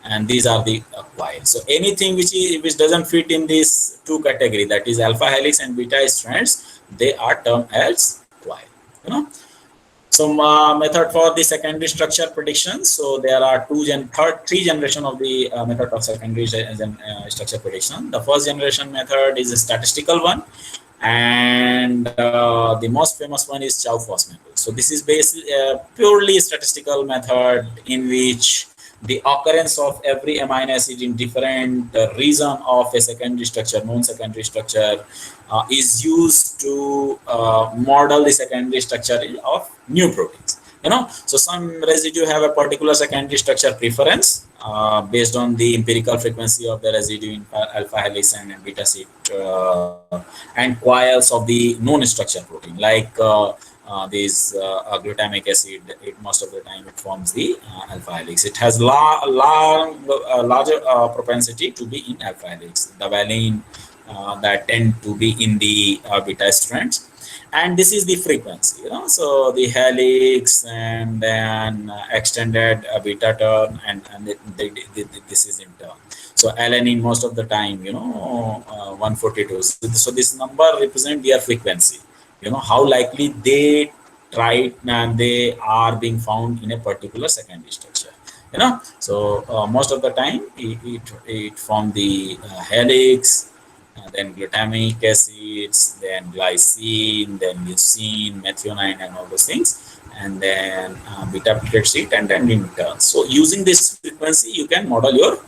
and these are the coils. So anything which doesn't fit in these two category, that is alpha helix and beta strands, they are termed as coil. You know. So method for the secondary structure prediction. So there are three generation of the method of secondary structure prediction. The first generation method is a statistical one, and the most famous one is Chow-Fosman rule. So this is basically purely statistical method in which the occurrence of every amino acid in different region of a secondary structure, known secondary structure, is used to model the secondary structure of new proteins. You know, so some residue have a particular secondary structure preference based on the empirical frequency of the residue in alpha helix and beta sheet and coils of the known structure protein, like this glutamic acid. Most of the time it forms the alpha helix. It has larger propensity to be in alpha helix. The valine that tend to be in the beta strands, and this is the frequency. You know, so the helix and then extended beta turn, and this is in turn. So alanine most of the time, you know, 142. So this number represent their frequency. You know, how likely they they are being found in a particular secondary structure. You know, so most of the time it form the helix, then glutamic acids, then glycine, then leucine, methionine, and all those things, and then beta pleated sheet, and then in turn. So using this frequency, you can model your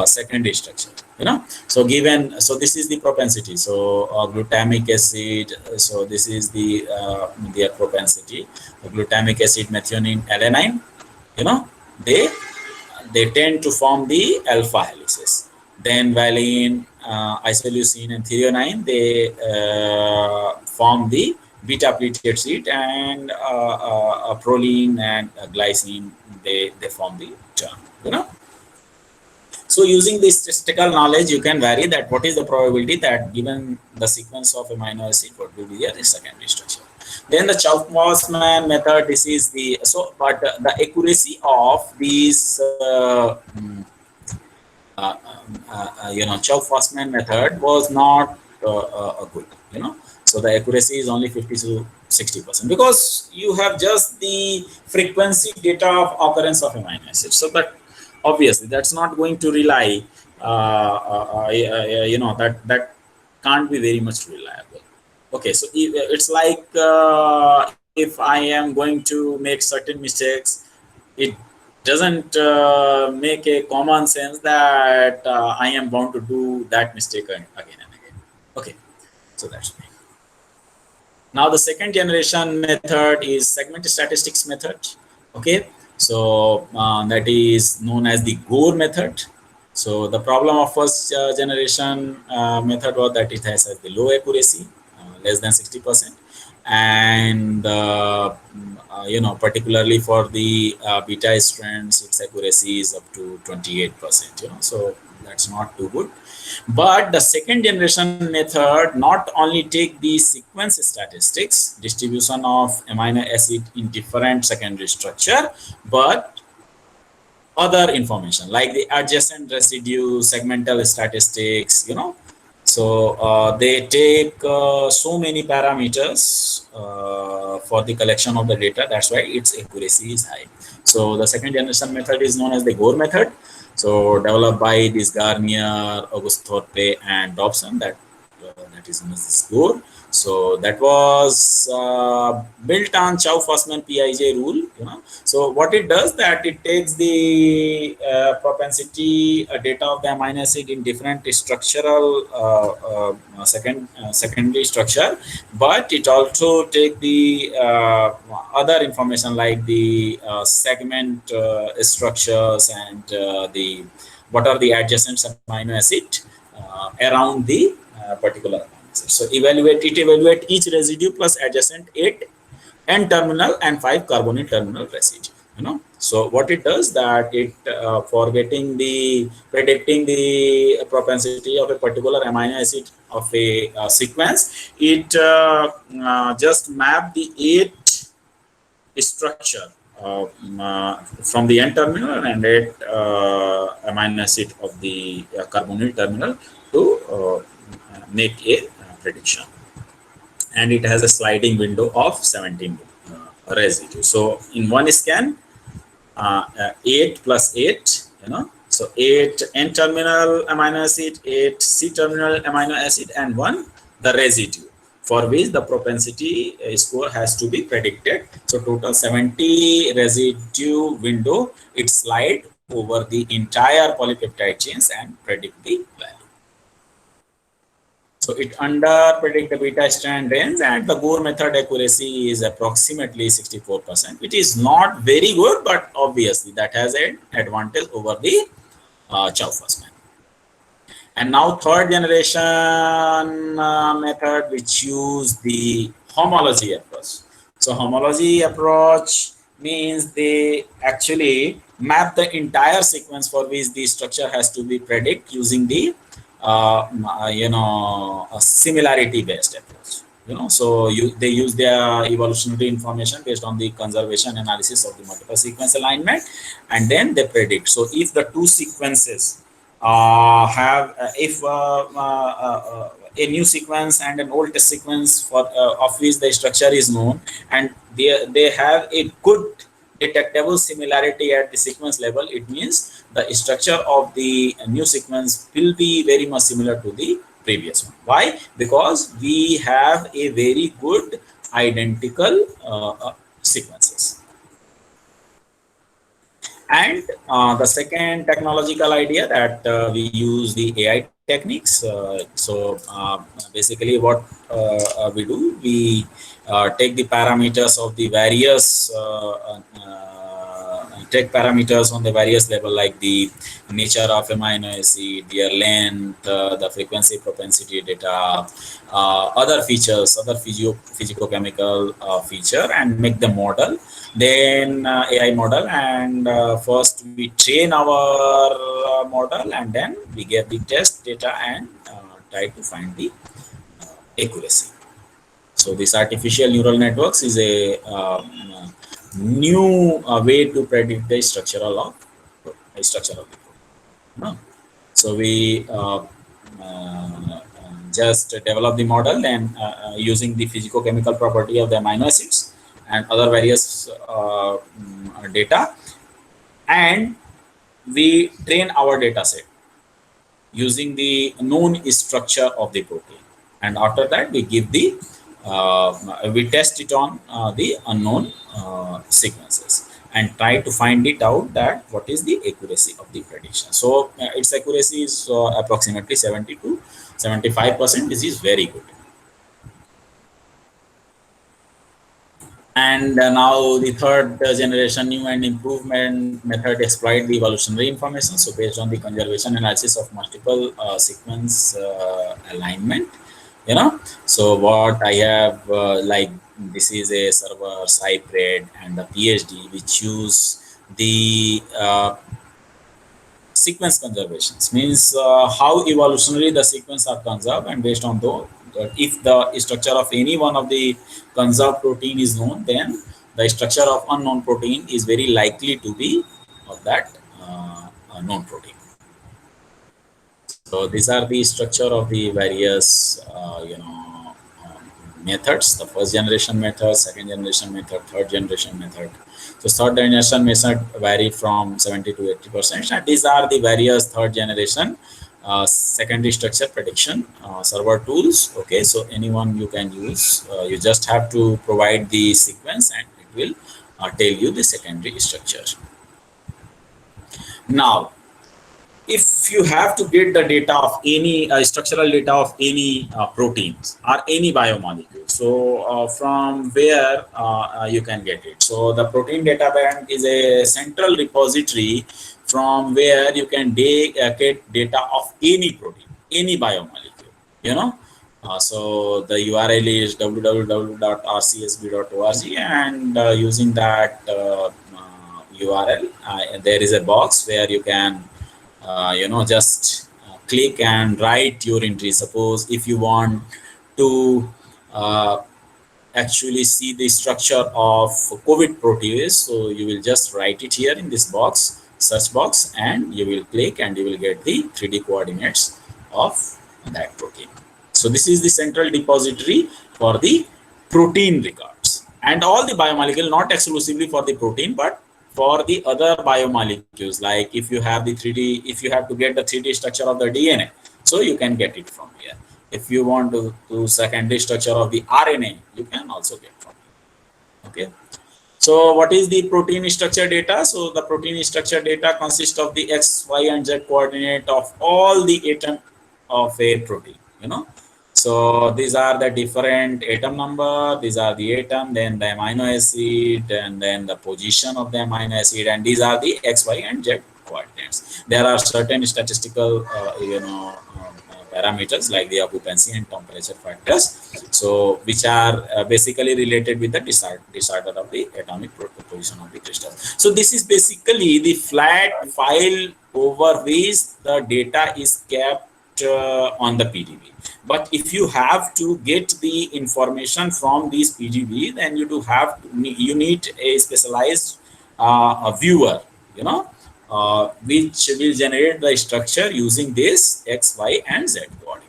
secondary structure. You know, so this is the propensity. So glutamic acid, so this is the their propensity. Glutamic acid, methionine, alanine, you know, they tend to form the alpha helices. Then valine, isoleucine, and threonine, they form the beta pleated sheet, and proline and glycine, they form the term. You know. So using this statistical knowledge, you can vary that what is the probability that given the sequence of amino acid, what will be the secondary structure. Then the Chow-Fosman method, this is the, so, but the accuracy of these, you know, Chow-Fosman method was not good, you know. So the accuracy is only 50 to 60%, because you have just the frequency data of occurrence of amino acids. So that obviously that's not going to rely, you know, that can't be very much reliable. Okay, so it's like if I am going to make certain mistakes, it doesn't make a common sense that I am bound to do that mistake again and again. Okay, so that's me. Now the second generation method is segment statistics method. Okay, so that is known as the Gore method. So the problem of first generation method was that it has the low accuracy, less than 60%, and you know, particularly for the beta strands, its accuracy is up to 28%. You know, so that's not too good. But the second generation method not only take the sequence statistics, distribution of amino acid in different secondary structure, but other information like the adjacent residue, segmental statistics, you know. So they take so many parameters for the collection of the data. That's why its accuracy is high. So the second generation method is known as the Gore method. So developed by this Garnier, August Thorpe, and Dobson. That is known as Gore. So that was built on Chow-Fosman PIJ rule. You know, so what it does, that it takes the propensity data of the amino acid in different structural secondary structure, but it also take the other information like the segment structures and the what are the adjacent amino acid around the particular amino acid. So evaluate each residue plus adjacent 8 N-terminal and 5 carbonyl terminal residue. You know, so what it does, that it for predicting the propensity of a particular amino acid of a sequence, it just map the 8 structure from the N-terminal and 8 amino acid of the carbonyl terminal to make a prediction. And it has a sliding window of 17 residue. So in one scan, 8 plus 8, so 8 N-terminal amino acid, 8 C-terminal amino acid, and 1 the residue, for which the propensity score has to be predicted. So total 70 residue window, it slide over the entire polypeptide chains and predict the value. So it under predict the beta strand range, and the Gore method accuracy is approximately 64%, which is not very good, but obviously that has an advantage over the Chow-Fussman. And now third generation method, which use the homology approach. So homology approach means they actually map the entire sequence for which the structure has to be predict using the a similarity based approach. So they use their evolutionary information based on the conservation analysis of the multiple sequence alignment, and then they predict. So if the two sequences have a new sequence and an old test sequence for of which the structure is known, and they have a good detectable similarity at the sequence level, it means the structure of the new sequence will be very much similar to the previous one. Why? Because we have a very good identical sequences. And the second technological idea that we use the AI techniques. Basically what we do, we take the parameters of the various take parameters on the various level, like the nature of amino acid, their length, the frequency propensity data, other features, other physicochemical feature, and make the model. Then AI model, and first we train our model, and then we get the test data and try to find the accuracy. So this artificial neural networks is a new way to predict the structural of the protein. So we just develop the model, and using the physicochemical property of the amino acids and other various data, and we train our data set using the known structure of the protein, and after that we give the we test it on the unknown sequences and try to find it out that what is the accuracy of the prediction. So its accuracy is approximately 70 to 75%. This is very good. And now the third generation new and improvement method exploit the evolutionary information. So based on the conservation analysis of multiple sequence alignment, so what I have like this is a server, Cypred, and the PhD, which use the sequence conservations, means how evolutionary the sequence are conserved, and based on those, if the structure of any one of the conserved protein is known, then the structure of unknown protein is very likely to be of that known protein. So these are the structure of the various methods: the first generation method, second generation method, third generation method. So third generation method vary from 70 to 80%, and these are the various third generation secondary structure prediction server tools. Okay, so anyone you can use. You just have to provide the sequence, and it will tell you the secondary structure. Now, if you have to get the data of any structural data of any proteins or any biomolecule, so from where you can get it? So the protein data bank is a central repository from where you can get data of any protein, any biomolecule. So the URL is www.rcsb.org, and using that URL, there is a box where you can just click and write your entry. Suppose if you want to actually see the structure of COVID protease, so you will just write it here in this box. search box and you will click and you will get the 3D coordinates of that protein. So this is the central depository for the protein records and all the biomolecule, not exclusively for the protein, but for the other biomolecules. Like if you have the 3D, if you have to get the 3D structure of the DNA, so you can get it from here. If you want to do secondary structure of the RNA, you can also get from here. Okay. So what is the protein structure data? So the protein structure data consists of the X, Y, and Z coordinate of all the atom of a protein, you know. So these are the different atom number, these are the atom, then the amino acid, and then the position of the amino acid, and these are the X, Y, and Z coordinates. There are certain statistical, parameters like the occupancy and temperature factors, so which are basically related with the disorder of the atomic position of the crystal. So this is basically the flat file over which the data is kept on the PDB. But if you have to get the information from these PDB, then you need a specialized a viewer, you know, which will generate the structure using this X, Y, and Z coordinate.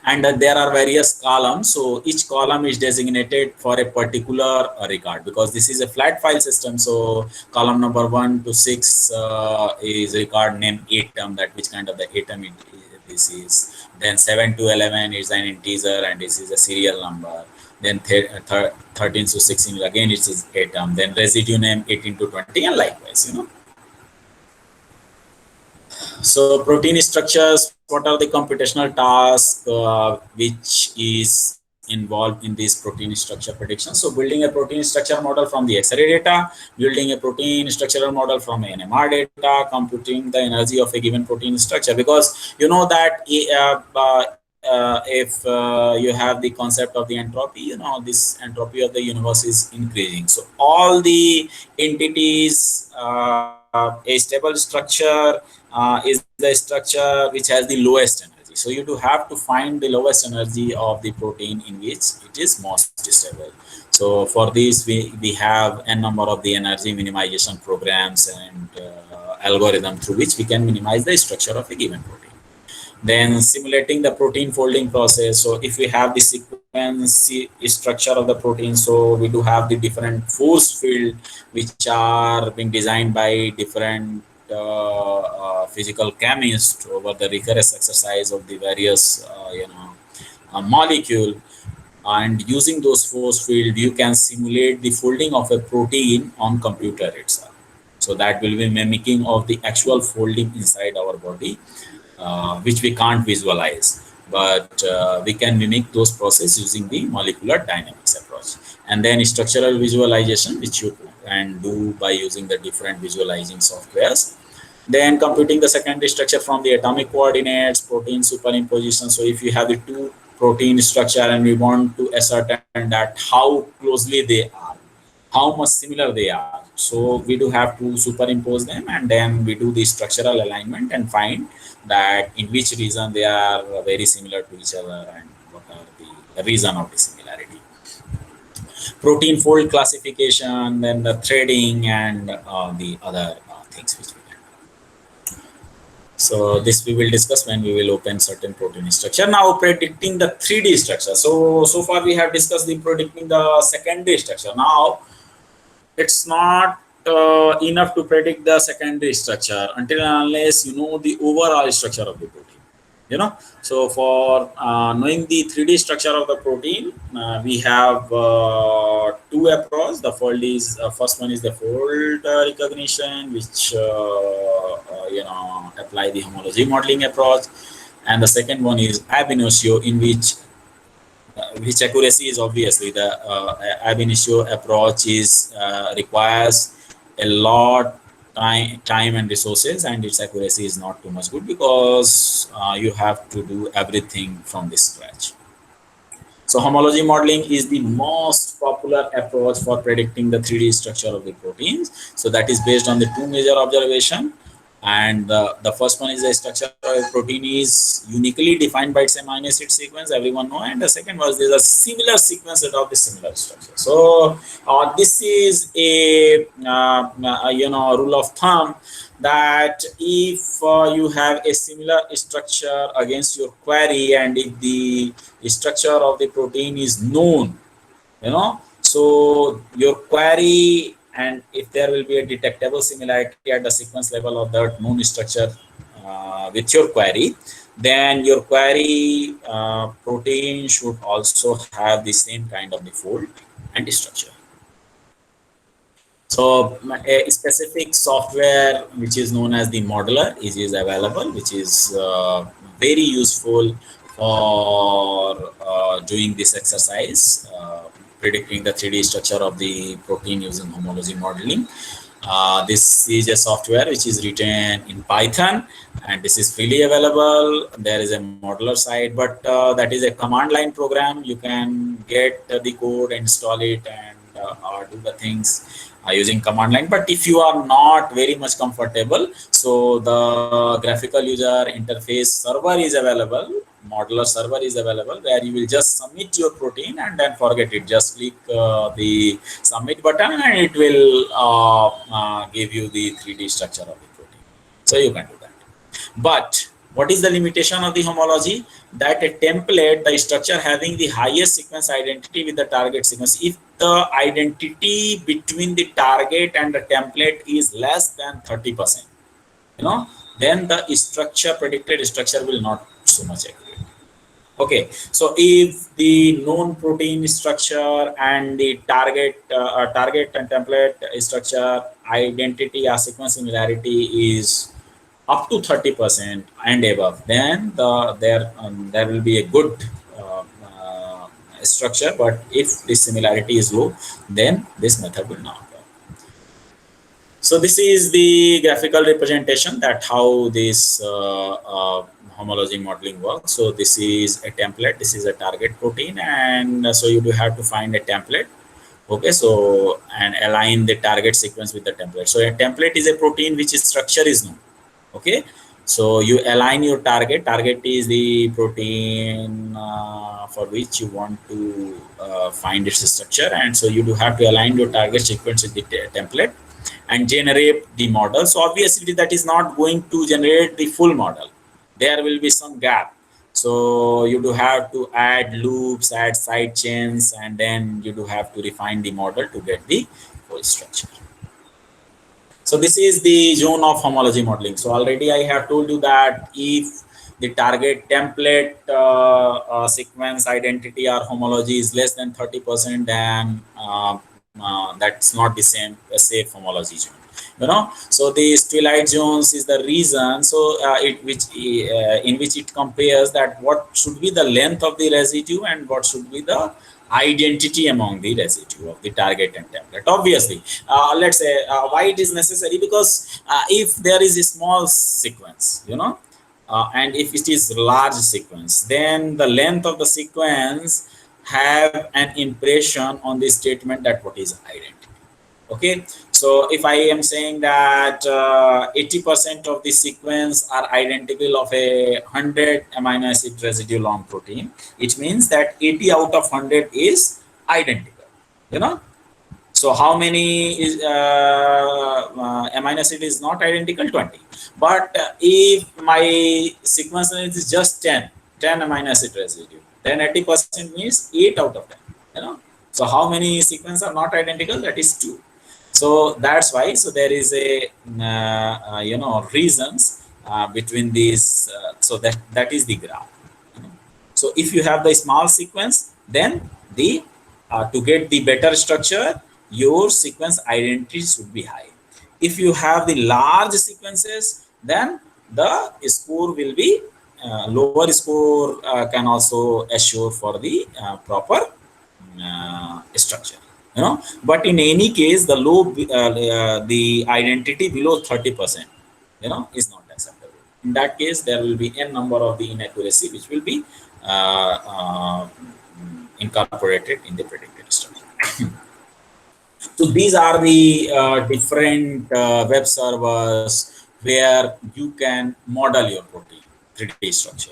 And there are various columns. So each column is designated for a particular record, because this is a flat file system. So column number 1 to 6 is record name atom, that which kind of the atom this is. Then 7 to 11 is an integer and this is a serial number. Then 13 to 16 again it is atom. Then residue name 18 to 20 and likewise, you know. So protein structures, what are the computational tasks which is involved in this protein structure prediction? So building a protein structure model from the X-ray data, building a protein structural model from NMR data, computing the energy of a given protein structure, because you know that if you have the concept of the entropy, you know, this entropy of the universe is increasing. So all the entities, a stable structure is the structure which has the lowest energy. So you do have to find the lowest energy of the protein in which it is most stable. So for this, we have a number of the energy minimization programs and algorithm through which we can minimize the structure of a given protein. Then simulating the protein folding process. So if we have the sequence structure of the protein, so we do have the different force field which are being designed by different physical chemists over the rigorous exercise of the various molecule, and using those force field you can simulate the folding of a protein on computer itself. So that will be mimicking of the actual folding inside our body, which we can't visualize, but we can mimic those processes using the molecular dynamics approach. And then structural visualization, which you can do by using the different visualizing softwares. Then computing the secondary structure from the atomic coordinates, protein superimposition. So if you have the two protein structure and we want to ascertain that how closely they are, how much similar they are, so we do have to superimpose them, and then we do the structural alignment and find that in which region they are very similar to each other and what are the reason of the similarity. Protein fold classification, then the threading and the other things which we can do. So this we will discuss when we will open certain protein structure. Now predicting the 3D structure. So far we have discussed the predicting the secondary structure. Now it's not enough to predict the secondary structure until and unless you know the overall structure of the protein, you know. So for knowing the 3D structure of the protein, we have two approaches. The fold is first one is the fold recognition, which apply the homology modeling approach, and the second one is ab initio, in which accuracy is obviously the ab initio approach is requires a lot time and resources, and its accuracy is not too much good because you have to do everything from the scratch. So homology modeling is the most popular approach for predicting the 3D structure of the proteins. So that is based on the two major observation. And the first one is the structure of a protein is uniquely defined by its amino acid sequence, everyone know, and the second was there's a similar sequence that of the similar structure. So this is a rule of thumb that if you have a similar structure against your query, and if the structure of the protein is known, so your query, and if there will be a detectable similarity at the sequence level of that known structure with your query, then your query protein should also have the same kind of the fold and structure. So a specific software which is known as the modeler is available, which is very useful for doing this exercise, predicting the 3D structure of the protein using homology modeling. This is a software which is written in Python, and this is freely available. There is a modeler side, but that is a command line program. You can get the code, install it, and do the things using command line. But if you are not very much comfortable, so the graphical user interface server is available, modeler server is available, where you will just submit your protein and then forget it. Just click the submit button and it will give you the 3D structure of the protein. So you can do that. But what is the limitation of the homology? That a template, the structure having the highest sequence identity with the target sequence, if the identity between the target and the template is less than 30%, then the structure, predicted structure, will not so much accurate. Okay, so if the known protein structure and the target and template structure identity or sequence similarity is up to 30% and above, then there will be a good structure. But if the similarity is low, then this method will not work. So this is the graphical representation that how this homology modeling works. So this is a template, this is a target protein, and so you do have to find a template. Okay, so and align the target sequence with the template. So a template is a protein which is structure is known. Okay, so you align your target. Target is the protein for which you want to find its structure, and so you do have to align your target sequence with the template and generate the model. So obviously that is not going to generate the full model. There will be some gap. So you do have to add loops, add side chains, and then you do have to refine the model to get the full structure. So this is the zone of homology modeling. So already I have told you that if the target template sequence identity or homology is less than 30%, then that's not the same safe homology zone. So these twilight zones is the reason. So in which it compares that what should be the length of the residue and what should be the identity among the residue of the target and template. Obviously, let's say why it is necessary, because if there is a small sequence, and if it is large sequence, then the length of the sequence have an impression on the statement that what is identity. Okay, so if I am saying that 80% of the sequence are identical of a 100 amino acid residue long protein, it means that 80 out of 100 is identical. So how many is amino acid is not identical? 20. But if my sequence is just 10 amino acid residue, then 80% means 8 out of 10. So how many sequences are not identical? That is 2. So that's why. So there is a reasons between these. So that is the graph. So if you have the small sequence, then the to get the better structure, your sequence identity should be high. If you have the large sequences, then the score will be lower. Score can also assure for the proper structure. But in any case, the the identity below 30%, is not acceptable. In that case, there will be n number of the inaccuracy which will be incorporated in the predicted structure. So these are the different web servers where you can model your protein 3D structure,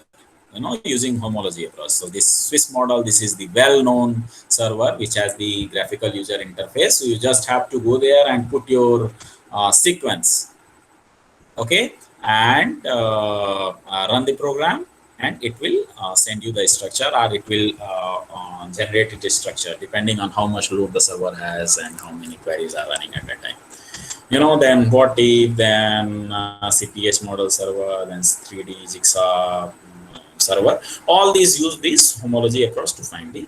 using homology approach. So this Swiss model, this is the well-known server which has the graphical user interface. So you just have to go there and put your sequence, okay, and run the program, and it will send you the structure, or it will generate it structure depending on how much load the server has and how many queries are running at that time. Then what if, then CPS model server, then 3D Jigsaw server. All these use this homology approach to find the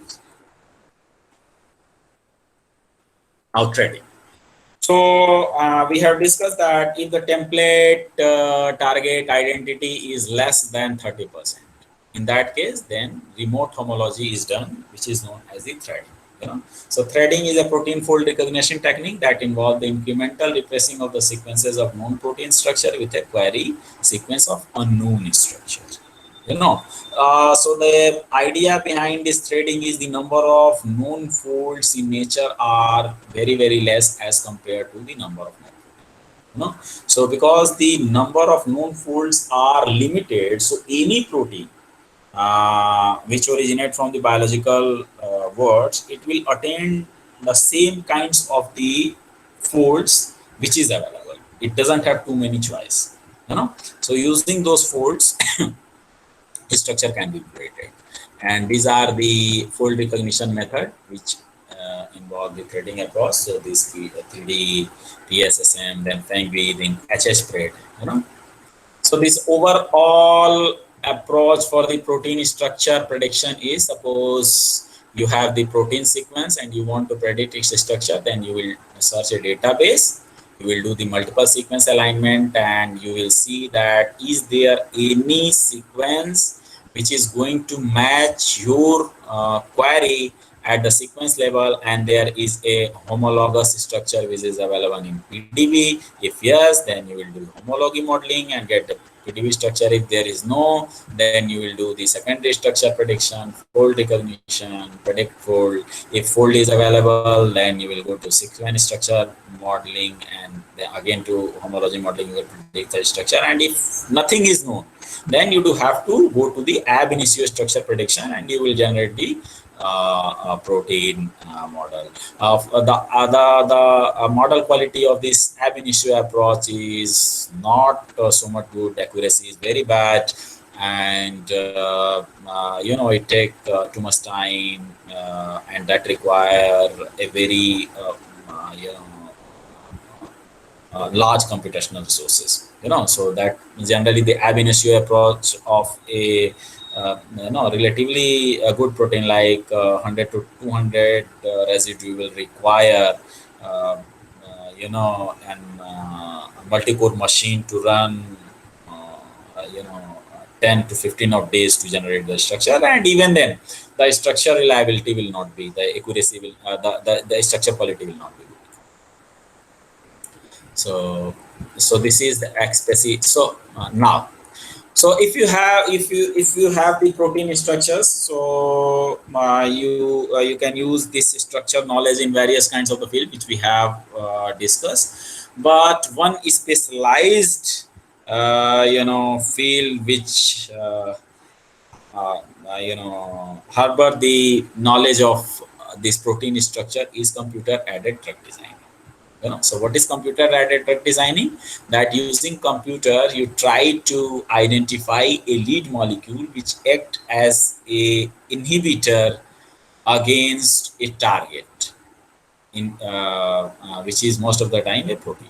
outthreading. So we have discussed that if the template target identity is less than 30%, in that case, then remote homology is done, which is known as the threading. So threading is a protein fold recognition technique that involves the incremental replacing of the sequences of known protein structure with a query sequence of unknown structure. So the idea behind this threading is the number of known folds in nature are very, very less as compared to the number of known. So because the number of known folds are limited, so any protein which originate from the biological words, it will attain the same kinds of the folds which is available. It doesn't have too many choice. So using those folds, structure can be created, and these are the fold recognition method which involve the threading approach. So this 3D PSSM, then Feng-Wei, then HH-Spread. So this overall approach for the protein structure prediction is, suppose you have the protein sequence and you want to predict its structure, then you will search a database, you will do the multiple sequence alignment, and you will see that is there any sequence which is going to match your query at the sequence level, and there is a homologous structure which is available in PDB. If yes, then you will do homology modeling and get the PDB structure. If there is no, then you will do the secondary structure prediction, fold recognition, predict fold. If fold is available, then you will go to sequence structure modeling, and then again to homology modeling, you will predict the structure. And if nothing is known, then you do have to go to the ab initio structure prediction, and you will generate the protein model. The model quality of this ab initio approach is not so much good. Accuracy is very bad, and it take too much time, and that require a very large computational resources. So that generally the ab initio approach of a relatively a good protein like 100 to 200 residue will require an multi-core machine to run 10 to 15 of days to generate the structure, and even then the structure reliability will not be, the accuracy will the structure quality will not be good. So this is the XPC. So now, so if you have the protein structures, so you can use this structure knowledge in various kinds of the field which we have discussed. But one specialized field which harbor the knowledge of this protein structure is computer aided drug design. So what is computer aided drug designing? That using computer, you try to identify a lead molecule which act as a inhibitor against a target, which is most of the time a protein.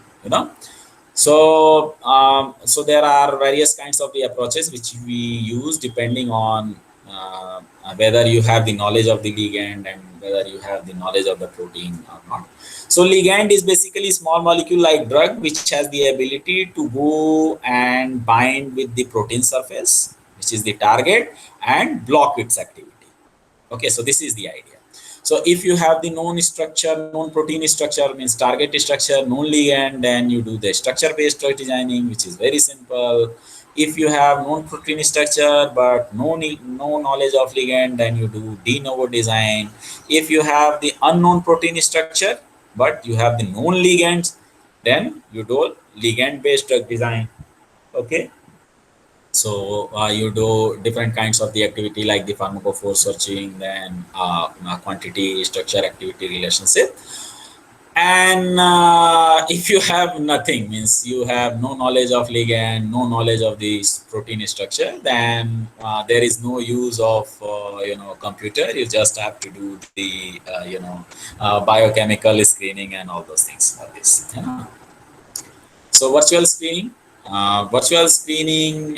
So so there are various kinds of the approaches which we use depending on whether you have the knowledge of the ligand and whether you have the knowledge of the protein or not. So ligand is basically small molecule like drug which has the ability to go and bind with the protein surface, which is the target, and block its activity. Okay, so this is the idea. So if you have the known structure, known protein structure, means target structure, known ligand, then you do the structure-based drug designing, which is very simple. If you have known protein structure but no knowledge of ligand, then you do de novo design. If you have the unknown protein structure but you have the known ligands, then you do ligand-based drug design. Okay. So you do different kinds of the activity like the pharmacophore searching, then quantity structure activity relationship. And if you have nothing, means you have no knowledge of ligand, no knowledge of this protein structure, then there is no use of computer. You just have to do the biochemical screening and all those things for this. So virtual screening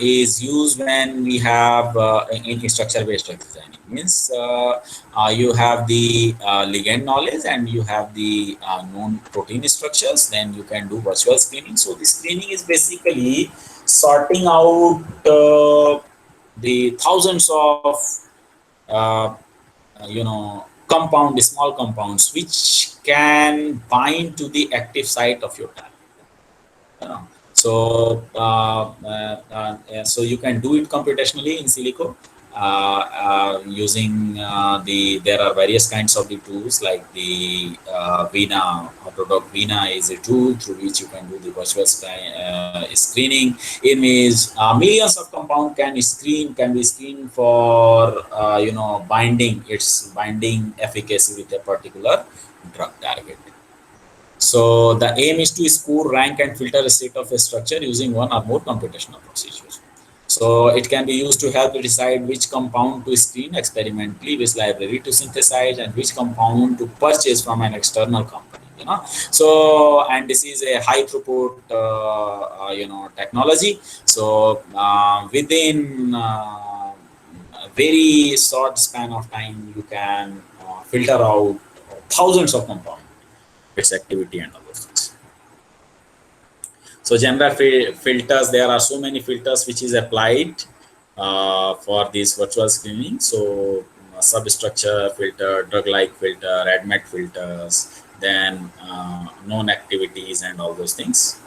is used when we have in structure-based drug designing. Means you have the ligand knowledge and you have the known protein structures. Then you can do virtual screening. So the screening is basically sorting out the thousands of uh, small compounds which can bind to the active site of your target. Yeah. So, so you can do it computationally in silico using there are various kinds of the tools like the Vina, Autodoc Vina is a tool through which you can do the virtual screening. In which millions of compound can be screened for binding its binding efficacy with a particular drug target. So the aim is to score, rank, and filter a state of a structure using one or more computational procedures. So it can be used to help decide which compound to screen experimentally, which library to synthesize, and which compound to purchase from an external company. So and this is a high throughput technology. So within a very short span of time, you can filter out thousands of compounds, its activity and all those things. So general filters, there are so many filters which is applied for this virtual screening. So substructure filter, drug-like filter, ADMET filters, then known activities and all those things.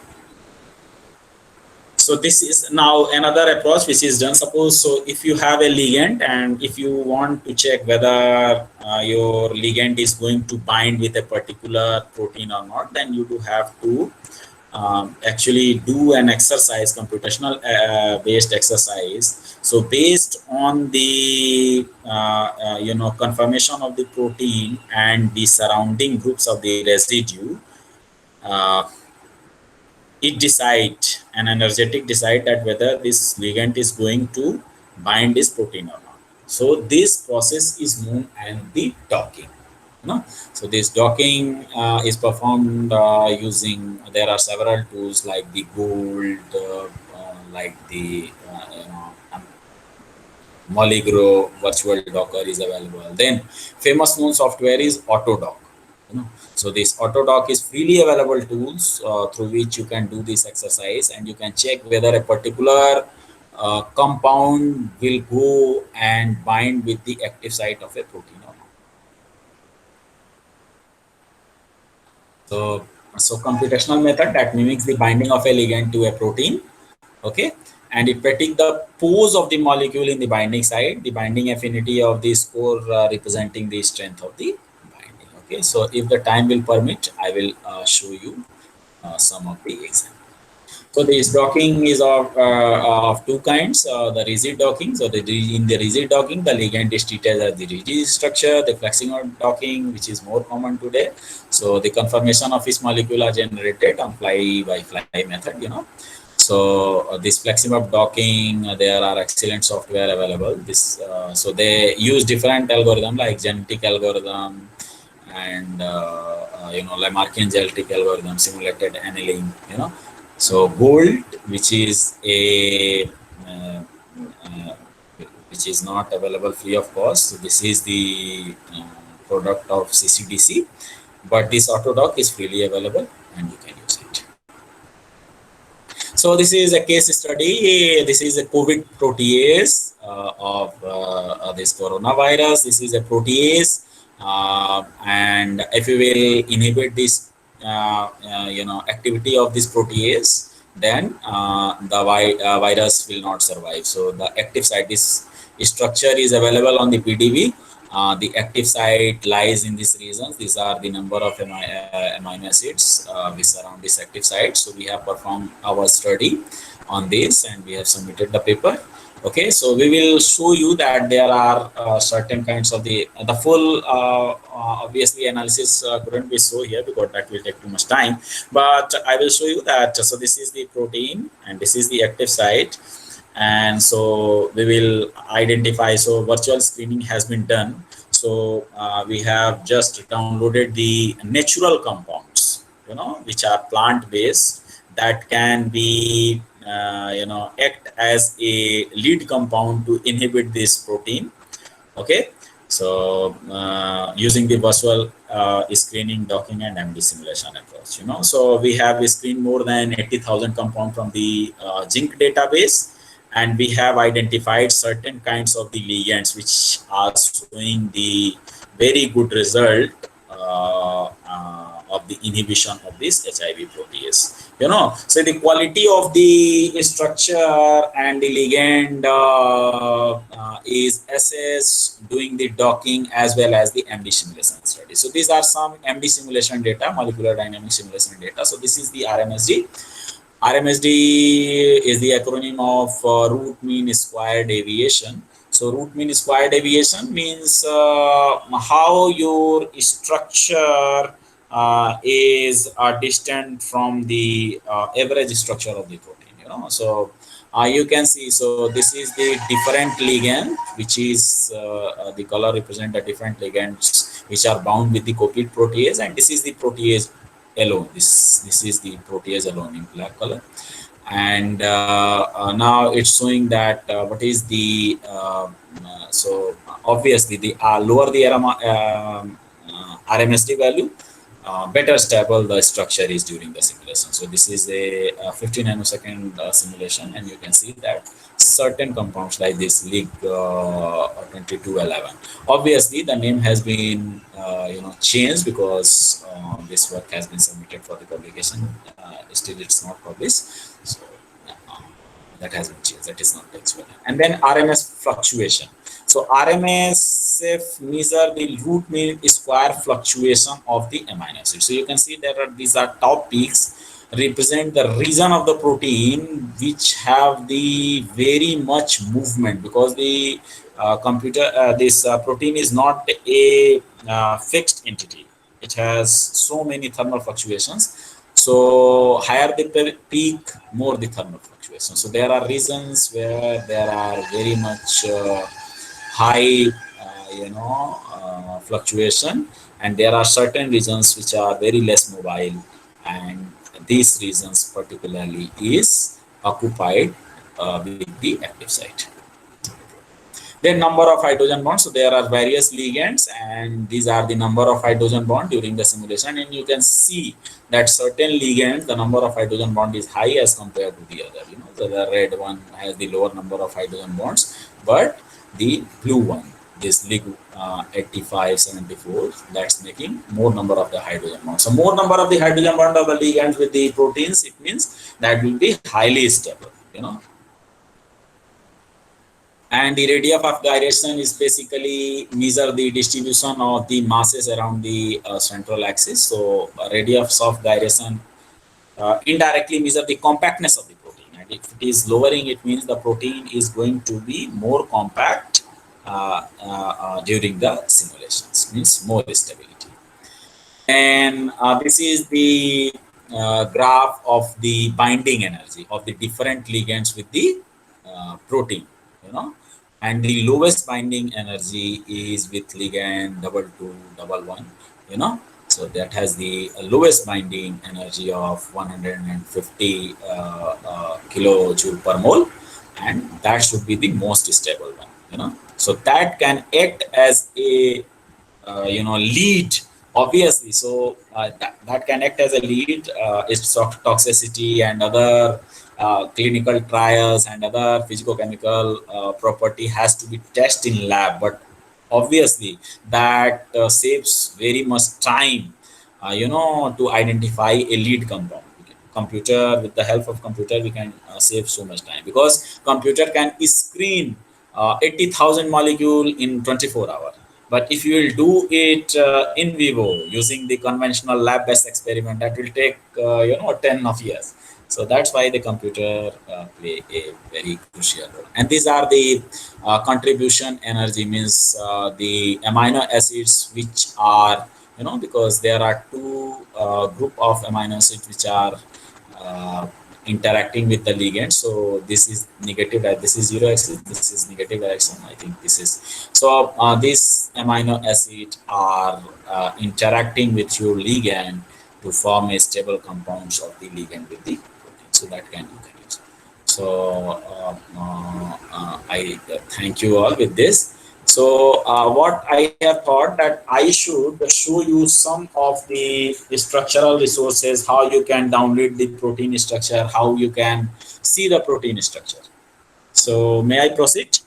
So this is now another approach which is done. Suppose, so if you have a ligand and if you want to check whether your ligand is going to bind with a particular protein or not, then you do have to actually do an exercise, computational based exercise. So based on the conformation of the protein and the surrounding groups of the residue, it decide, an energetic decide that whether this ligand is going to bind this protein or not. So this process is known as the docking. So this docking is performed using, there are several tools like the Gold, like the Moligro virtual docker is available. Then famous known software is Autodoc. So this Autodoc is freely available tools through which you can do this exercise and you can check whether a particular compound will go and bind with the active site of a protein or not. So computational method that mimics the binding of a ligand to a protein, okay, and it predict the pose of the molecule in the binding site, the binding affinity of the score representing the strength of the binding. Okay, so if the time will permit, I will show you some of the examples. So this docking is of two kinds. The rigid docking. So in the rigid docking, the ligand is treated as the rigid structure. The flexible docking, which is more common today. So the conformation of each molecule are generated on fly-by-fly method. So this flexible docking, there are excellent software available. So they use different algorithm like genetic algorithm and Lamarckian genetic algorithm, simulated annealing. So Gold, which is which is not available free of cost. So this is the product of CCDC, but this Autodoc is freely available and you can use it. So this is a case study. This is a COVID protease of this coronavirus. This is a protease, and if you will inhibit this activity of this protease, then the virus will not survive. So the active site, this structure is available on the PDB. The active site lies in these regions. These are the number of amino acids which surround this active site. So we have performed our study on this, and we have submitted the paper. Okay, so we will show you that there are certain kinds of the full obviously analysis couldn't be shown here because that will take too much time, but I will show you that. So this is the protein and this is the active site, and so we will identify. So virtual screening has been done. So we have just downloaded the natural compounds, which are plant based, that can be act as a lead compound to inhibit this protein. Okay, so using the virtual screening, docking, and MD simulation approach. So we have screened more than 80,000 compound from the zinc database, and we have identified certain kinds of the ligands which are showing the very good result of the inhibition of this HIV protease. So the quality of the structure and the ligand is assessed doing the docking as well as the MD simulation study. So these are some MD simulation data, molecular dynamic simulation data. So this is the RMSD. RMSD is the acronym of root mean square deviation. So root mean square deviation means how your structure is distant from the average structure of the protein. So you can see, so this is the different ligand, which is the color represent the different ligands which are bound with the copied protease, and this is the protease alone. This is the protease alone in black color, and now it's showing that what is the so obviously the lower the RMSD value, better stable the structure is during the simulation. So this is a 50 nanosecond simulation, and you can see that certain compounds like this Lig 2211. Obviously, the name has been changed because this work has been submitted for the publication. Still, it's not published. So that has been changed. That is not textual. And then RMS fluctuation. So RMSF measure the root mean square fluctuation of the amino acid. So you can see that these are top peaks represent the region of the protein which have the very much movement, because the this protein is not a fixed entity. It has so many thermal fluctuations. So higher the peak, more the thermal fluctuation. So there are regions where there are very much high fluctuation, and there are certain regions which are very less mobile, and these regions particularly is occupied with the active site. Then number of hydrogen bonds. So there are various ligands, and these are the number of hydrogen bond during the simulation, and you can see that certain ligands, the number of hydrogen bond is high as compared to the other. So the red one has the lower number of hydrogen bonds, but the blue one, this Lig 8574, that's making more number of the hydrogen bonds. So more number of the hydrogen bond of the ligands with the proteins, it means that will be highly stable. And the radius of gyration is basically measure the distribution of the masses around the central axis. So radius of gyration indirectly measure the compactness of the protein, and if it is lowering, it means the protein is going to be more compact during the simulations, means more stability. And this is the graph of the binding energy of the different ligands with the protein, and the lowest binding energy is with ligand 2211, so that has the lowest binding energy of 150 kilojoule per mole, and that should be the most stable one. So that can act as a lead, obviously. So that can act as a lead. Its toxicity and other clinical trials and other physicochemical property has to be tested in lab, but obviously that saves very much time to identify a lead compound. Computer, with the help of computer, we can save so much time, because computer can screen 80,000 molecule in 24 hours. But if you will do it in vivo using the conventional lab-based experiment, that will take 10 of years. So that's why the computer play a very crucial role. And these are the contribution energy, means the amino acids which are, because there are two group of amino acids which are uh, interacting with the ligand. So this is negative, this is zero axis, this is negative direction, I think this is. So these amino acid are interacting with your ligand to form a stable compounds of the ligand with the protein. So that can you can use. So I thank you all with this. So what I have thought that I should show you some of the structural resources, how you can download the protein structure, how you can see the protein structure. So may I proceed?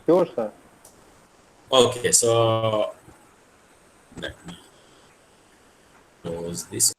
Sure, sir. Okay, so let me close this.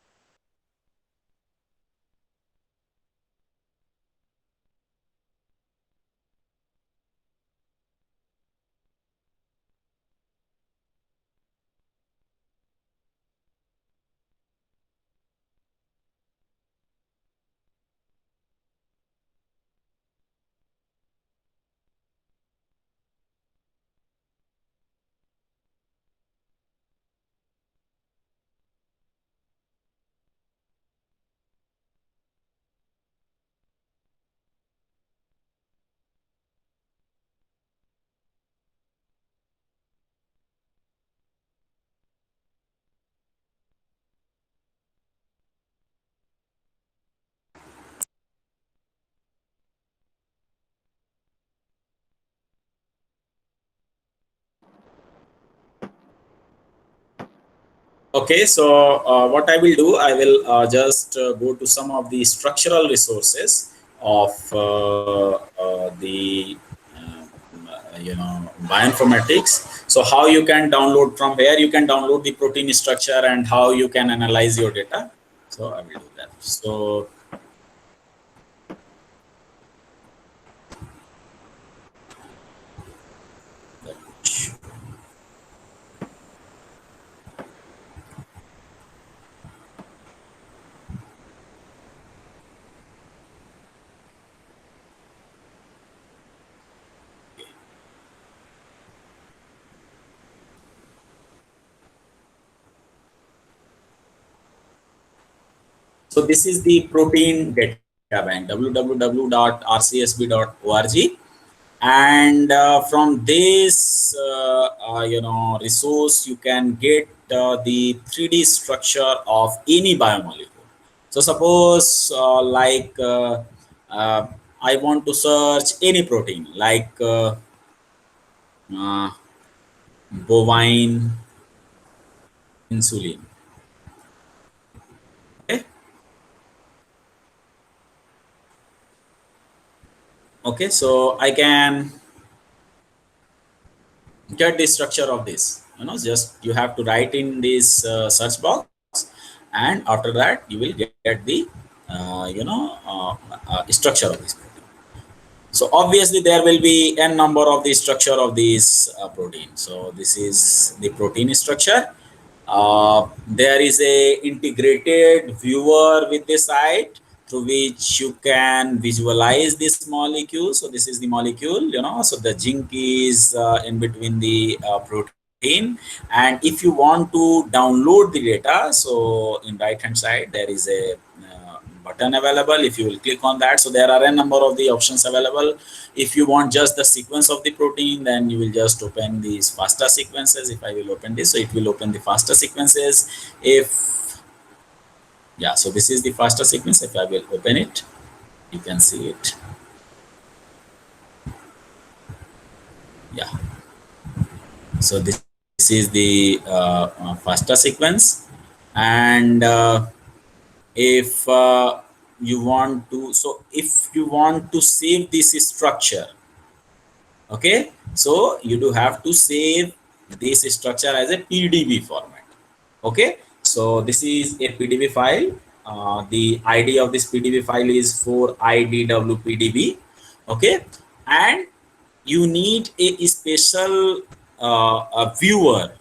Okay, so what I will do, I will just go to some of the structural resources of the bioinformatics. So how you can download, from where you can download the protein structure and how you can analyze your data. So I will do that. So So this is the protein data bank, www.rcsb.org, and from this resource you can get the 3D structure of any biomolecule. So suppose I want to search any protein like uh, bovine insulin. Okay, okay, so I can get the structure of this. Just you have to write in this search box, and after that you will get the structure of this protein. So obviously there will be n number of the structure of this protein. So this is the protein structure. There is a integrated viewer with the site through which you can visualize this molecule. So this is the molecule, so the zinc is in between the protein. And if you want to download the data, so in right hand side there is a button available. If you will click on that, so there are a number of the options available. If you want just the sequence of the protein, then you will just open these FASTA sequences. If I will open this, so it will open the FASTA sequences. If yeah, so this is the FASTA sequence. If I will open it, you can see it. Yeah, so this is the FASTA sequence. And if you want to, so if you want to save this structure, okay, so you do have to save this structure as a pdb format. Okay, so this is a pdb file. The id of this pdb file is 4idwpdb. Okay, and you need a special a viewer,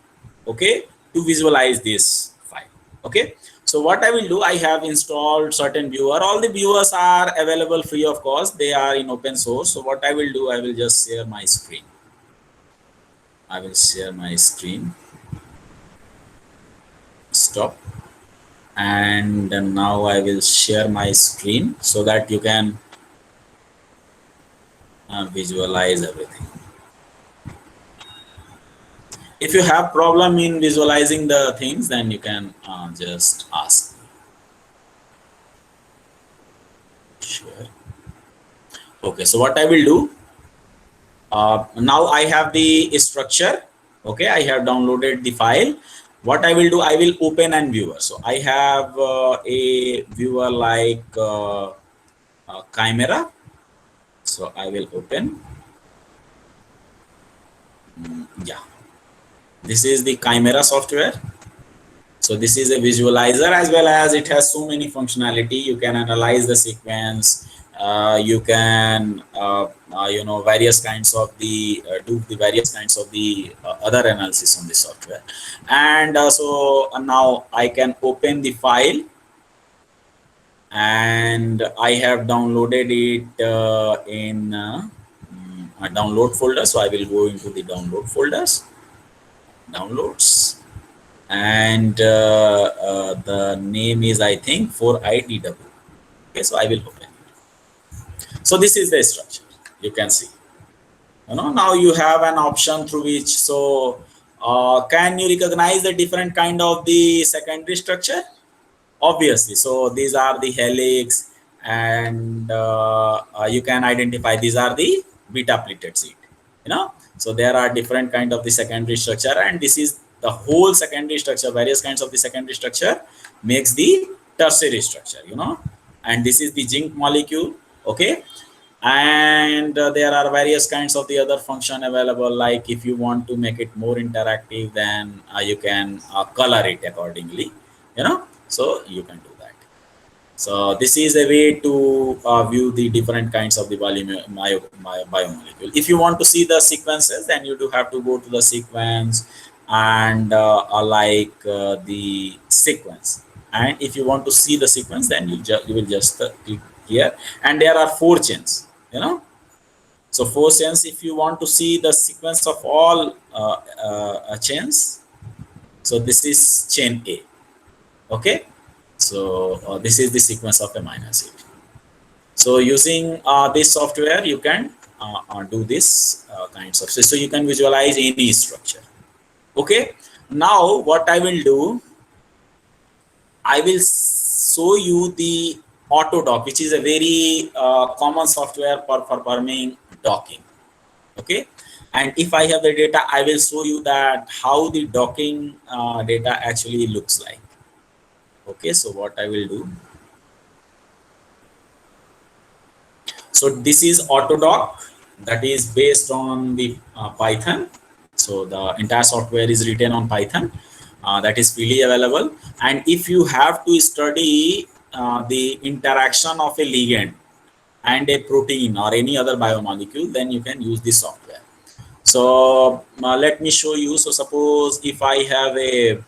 okay, to visualize this file. Okay, so what I will do, I have installed certain viewer. All the viewers are available free of cost. They are in open source. So what I will do, I will just share my screen. I will share my screen. Stop. And now I will share my screen so that you can visualize everything. If you have problem in visualizing the things, then you can just ask. Sure. Okay, so what I will do, now I have the structure. Okay, I have downloaded the file. What I will do, I will open an viewer. So I have a viewer like Chimera. So I will open. Yeah, this is the Chimera software. So this is a visualizer, as well as it has so many functionality. You can analyze the sequence. You can various kinds of the do the various kinds of the other analysis on the software. And now I can open the file, and I have downloaded it in a download folder. So I will go into the download folders, downloads, and the name is, I think, for IDW. Okay, so I will open it. So this is the structure. You can see. Now you have an option through which. So can you recognize the different kind of the secondary structure? Obviously. So these are the helix, and you can identify these are the beta pleated seed. So there are different kind of the secondary structure, and this is the whole secondary structure. Various kinds of the secondary structure makes the tertiary structure. And this is the zinc molecule. Okay, and there are various kinds of the other function available, like if you want to make it more interactive, then you can color it accordingly. So you can do that. So this is a way to view the different kinds of the biomolecule. If you want to see the sequences, then you do have to go to the sequence and the sequence. And if you want to see the sequence, then you will just click here, and there are 4 chains. So 4 chains. If you want to see the sequence of all chains, so this is chain A. Okay, so this is the sequence of amino acid. So using this software, you can do this kinds of. So you can visualize any structure. Okay, now what I will do, I will show you the Autodock, which is a very common software for performing docking. Okay, and if I have the data, I will show you that how the docking data actually looks like. Okay, so what I will do, so this is Autodock, that is based on the Python. So the entire software is written on Python. That is freely available. And if you have to study the interaction of a ligand and a protein or any other biomolecule, then you can use this software. So let me show you. So suppose if I have a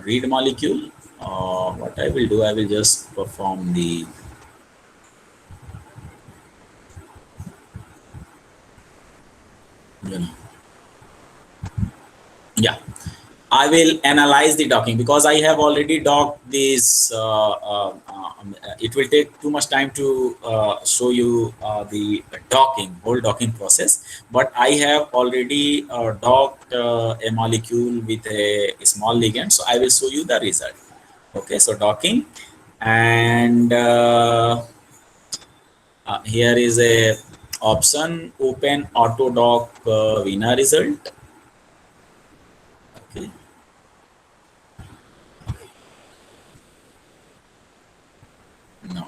read molecule, what I will do, I will just perform the yeah, I will analyze the docking, because I have already docked this. It will take too much time to show you the whole docking process. But I have already docked a molecule with a small ligand. So I will show you the result. Okay, so docking, and here is a option, open Autodock winner result. Okay. No.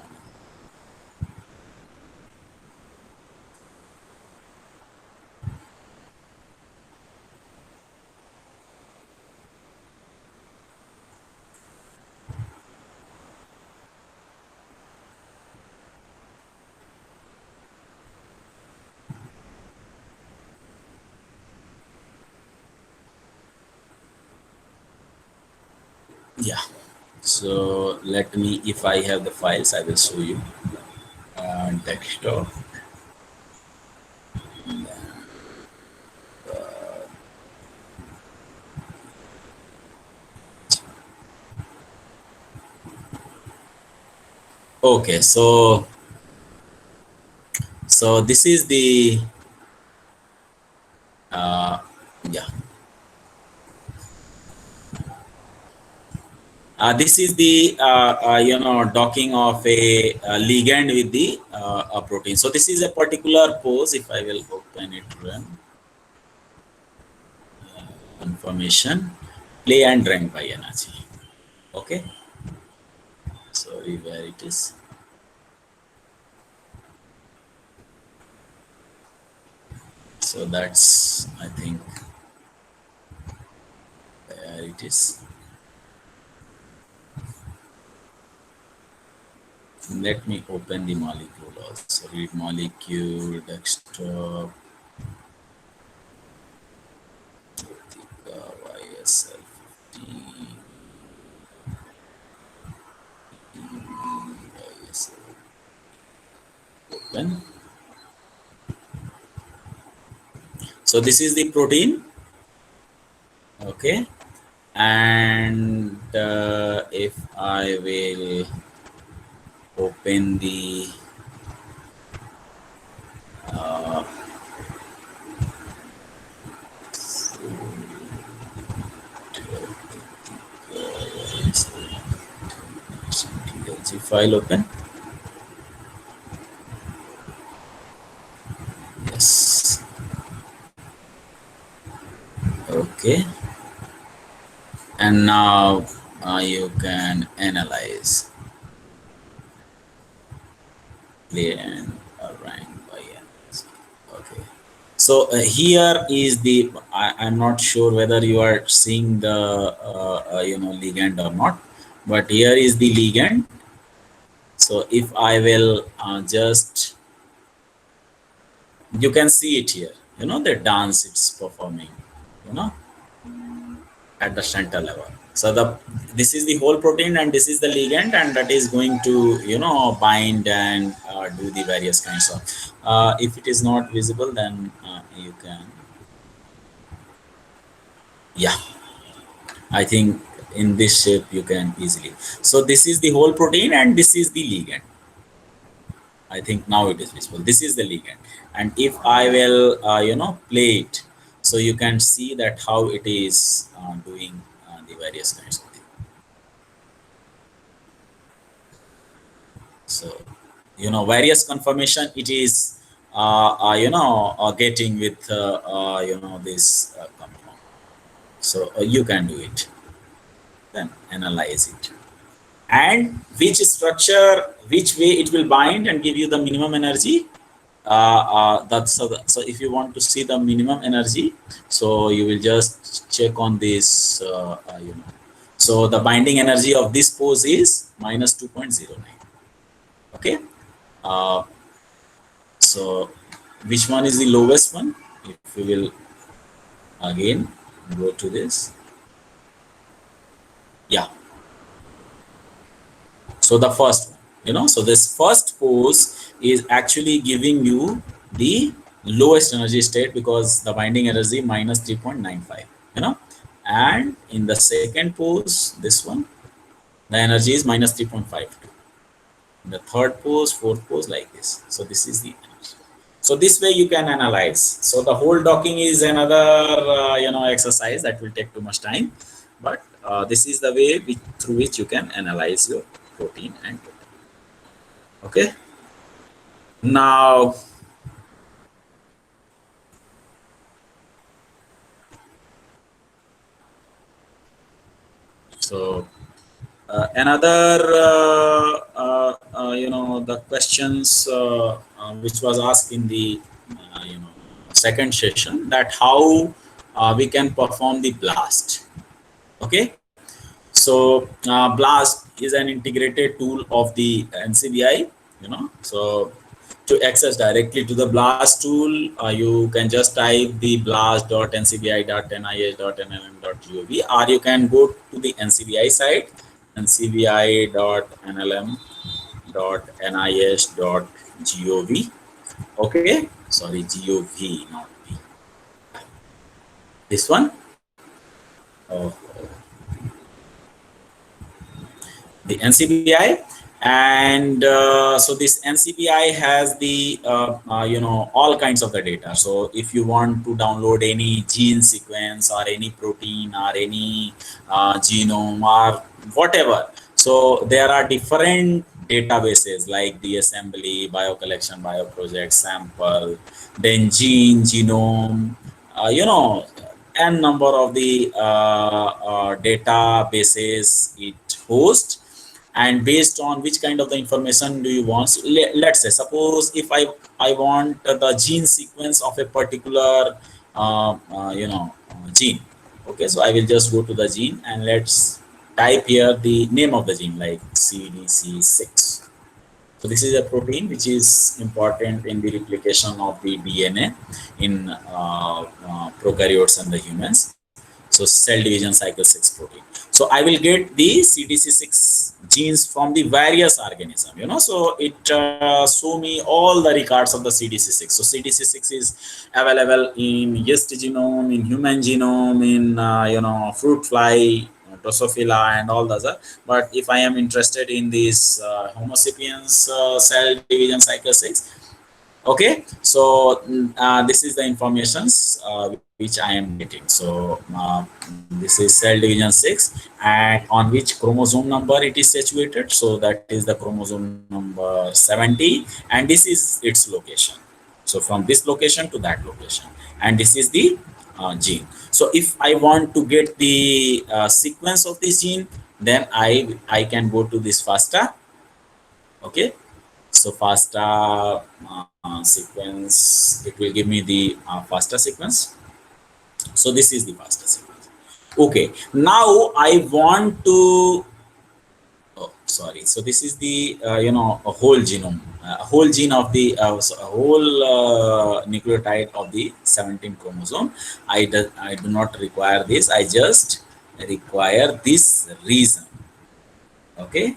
Yeah. So let me, if I have the files, I will show you. Desktop. Okay, so this is the yeah. This is the docking of a ligand with the a protein. So this is a particular pose. If I will open it, run information, play and rank by energy. Okay, sorry, where it is. So that's, I think, where it is. Let me open the molecule also. Read molecule, desktop, YSL 15, YSL, open. So this is the protein, okay, and if I will open the uh, TLC file, open. Yes. Okay, and now you can analyze, play and rank by energy. Okay, so here is the, I'm not sure whether you are seeing the ligand or not, but here is the ligand. So if I will just, you can see it here, the dance it's performing, you know at the center level. So this is the whole protein and this is the ligand, and that is going to bind and do the various kinds of, if it is not visible, then you can, yeah, I think in this shape you can easily. So this is the whole protein and this is the ligand. I think now it is visible. This is the ligand, and if I will play it, so you can see that how it is doing the various kinds of things. So various conformation it is getting with this compound. So you can do it, then analyze it, and which structure, which way it will bind and give you the minimum energy. So if you want to see the minimum energy, so you will just check on this. So the binding energy of this pose is minus 2.09. Okay. Uh, so which one is the lowest one? If we will again go to this, yeah. So the first one, so this first pose is actually giving you the lowest energy state because the binding energy minus 3.95, and in the second pose, this one, the energy is minus 3.52. The third pose, fourth pose, like this. So this is the energy. So this way you can analyze. So the whole docking is another exercise that will take too much time, but this is the way through which you can analyze your protein and protein. Okay. Now, so another the questions which was asked in the second session, that how we can perform the blast. Okay. So blast is an integrated tool of the NCBI, so To access directly to the BLAST tool, you can just type the blast.ncbi.nis.nlm.gov, or you can go to the NCBI site, ncbi.nlm.nis.gov. Okay, sorry, gov, not v. This one. Oh, the NCBI. And so this NCBI has the all kinds of the data. So if you want to download any gene sequence or any protein or any genome or whatever, so there are different databases like the assembly, biocollection, bioproject, sample, then gene, genome, n number of the databases it hosts. And based on which kind of the information do you want, so let's say, suppose if I want the gene sequence of a particular gene. Okay, so I will just go to the gene and let's type here the name of the gene like CDC6. So this is a protein which is important in the replication of the DNA in prokaryotes and the humans. So cell division cycle 6 protein. So I will get the CDC6 genes from the various organism, so it show me all the records of the CDC6. So CDC6 is available in yeast genome, in human genome, in fruit fly, Drosophila, and all the other. But if I am interested in this Homo sapiens cell division cycle 6, okay, so this is the informations which I am getting. So this is cell division 6, and on which chromosome number it is situated. So that is the chromosome number 70, and this is its location. So from this location to that location, and this is the gene. So if I want to get the sequence of this gene, then I can go to this FASTA. Okay, so FASTA sequence, it will give me the FASTA sequence. So this is the FASTA sequence. Okay, now I want to, oh sorry, so this is the a whole genome, a whole gene of the so a whole nucleotide of the 17 chromosome. I do not require this, I just require this region. Okay,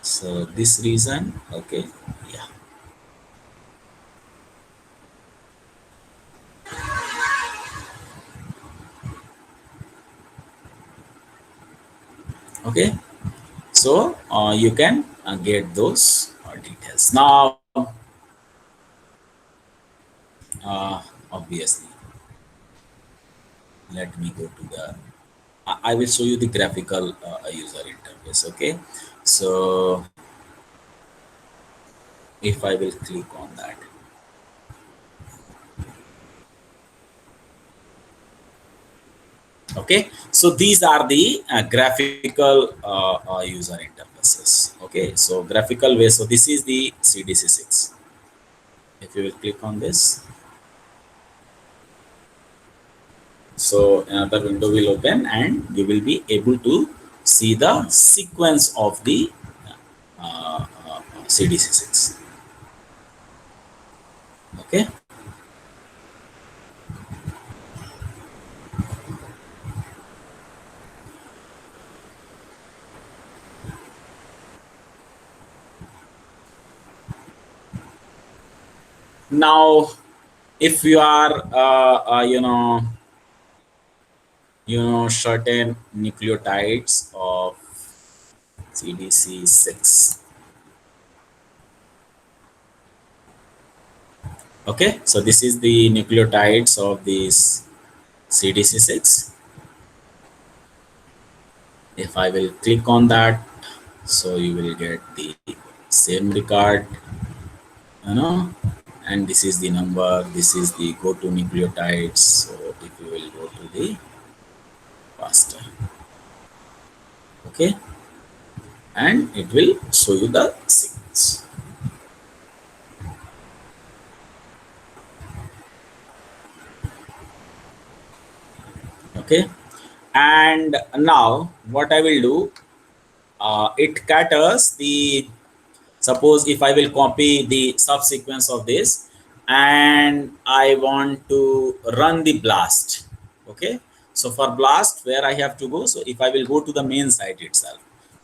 so this region. Okay, yeah. Okay, so you can get those details. Now obviously, let me go to the, I will show you the graphical user interface. Okay, so if I will click on that, okay, so these are the graphical user interfaces. Okay, so graphical way, so this is the CDC6. If you will click on this, so another window will open and you will be able to see the sequence of the CDC6. Okay, now if you are certain nucleotides of CDC6. Okay, so this is the nucleotides of this CDC6. If I will click on that, so you will get the same record, and this is the number, this is the go to nucleotides. So if you will go to the FASTA, okay, and it will show you the sequence. Okay, and now what I will do, it caters the Suppose if I will copy the subsequence of this and I want to run the blast. Okay, so for blast, where I have to go? So if I will go to the main site itself,